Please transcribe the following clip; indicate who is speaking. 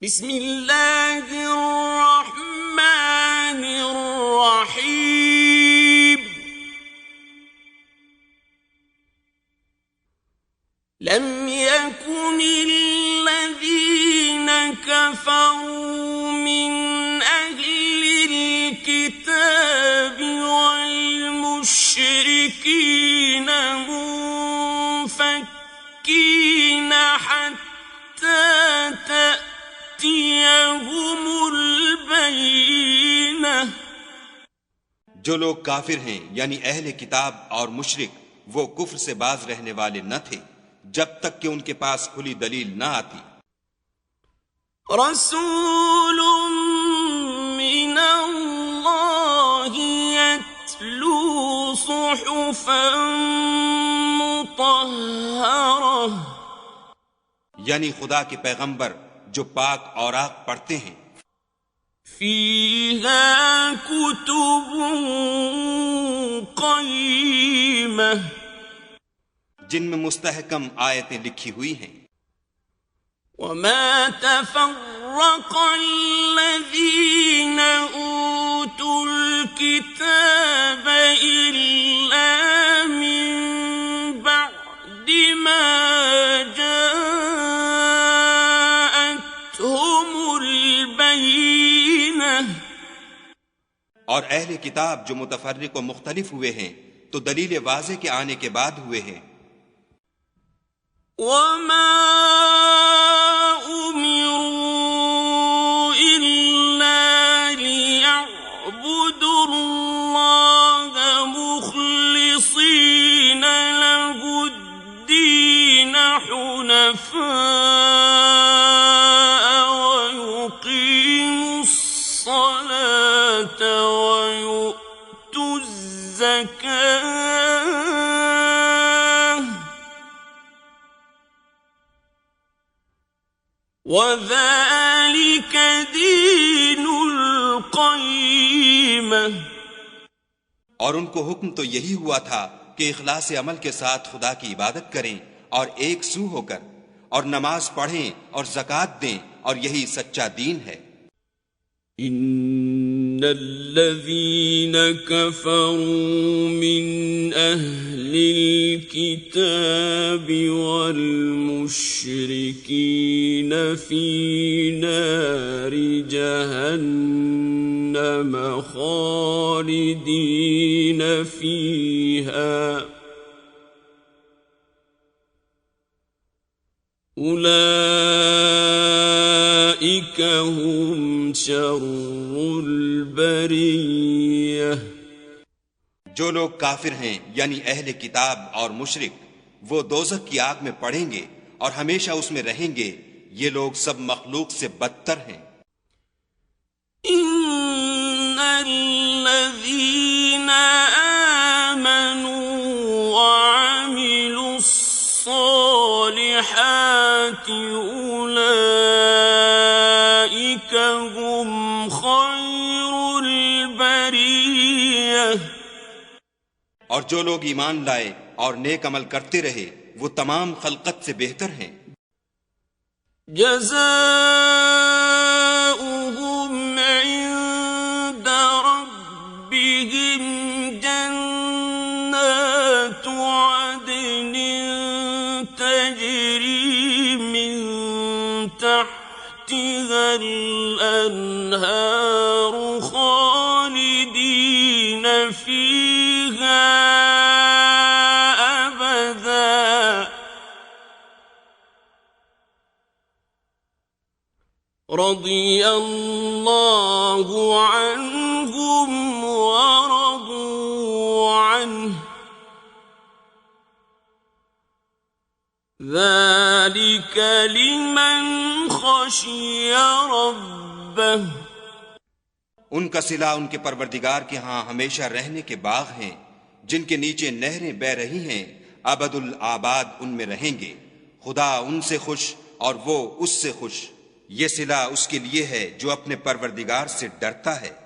Speaker 1: बिस्मिल्लाहिर्रहमानिर्रहीम। लम यकुनिल्लज़ीन कफ़रू मिन अहलिल किताबि वल मुश्रिकीन मुनफ़क्कीन हत्ता तअतियहुमुल बय्यिनह।
Speaker 2: जो लोग काफिर हैं यानी अहले किताब और मुशरिक, वो कुफ्र से बाज रहने वाले न थे जब तक कि उनके पास खुली दलील न आती।
Speaker 1: रसूलुम मिनल्लाहि यत्लू सुहुफन मुतहहरह,
Speaker 2: यानी खुदा के पैगंबर जो पाक औराक पढ़ते हैं,
Speaker 1: फीहा कुतुबुन क़य्यिमह,
Speaker 2: जिनमें मुस्तहकम आयतें लिखी हुई हैं।
Speaker 1: वमा तफ़र्रक़ल्लज़ीन ऊतुल किताब इल्ला मिन बअदि मा जाअतहुमुल बय्यिनह।
Speaker 2: और अहले किताब जो मुतफर्रिक व मुख्तलिफ हुए हैं तो दलील वाज़ेह के आने के बाद हुए हैं।
Speaker 1: वमा उमिरू इल्ला लियअबुदुल्लाह मुख़लिसीन लहुद्दीन हुनफा व युक़ीमुस्सलात व यु'तुज़्ज़कात वज़ालिक दीनुल क़य्यिमह।
Speaker 2: और उनको हुक्म तो यही हुआ था कि इखलास अमल के साथ खुदा की इबादत करें और एक सू होकर, और नमाज पढ़ें और ज़कात दें, और यही सच्चा दीन है।
Speaker 1: इन्नल्लज़ीन कफ़रू मिन अहलिल किताबि वल मुश्रिकीन फी नारि जहन्नम खालिदीन फीहा उलाइक हुम शर्रुल बरिय्यह।
Speaker 2: जो लोग काफिर हैं यानी अहले किताब और मुशरिक, वो दोज़ख की आग में पड़ेंगे और हमेशा उसमें रहेंगे। ये लोग सब मखलूक से बदतर हैं।
Speaker 1: इन्नल्लज़ीना आमनू व अमिलुस्सालिहाति उलाइक हुम खैरुल बरिय्यह।
Speaker 2: और जो लोग ईमान लाए और नेक अमल करते रहे, वो तमाम खल्कत से बेहतर हैं।
Speaker 1: जज़ाउहुम इंद रब्बिहिम जन्नातु अदनिन तजरी मिन तहतिहल अन्हारु खालिदीन फीहा रज़ियल्लाहु अन्हुम व रज़ू अन्हु ज़ालिक लिमन ख़शिय रब्बह।
Speaker 2: उनका सिला उनके परवरदिगार के यहाँ हमेशा रहने के बाग हैं, जिनके नीचे नहरें बह रही हैं। अबदुल आबाद उनमें रहेंगे। खुदा उनसे खुश और वो उससे खुश। ये सिला उसके लिए है जो अपने परवरदिगार से डरता है।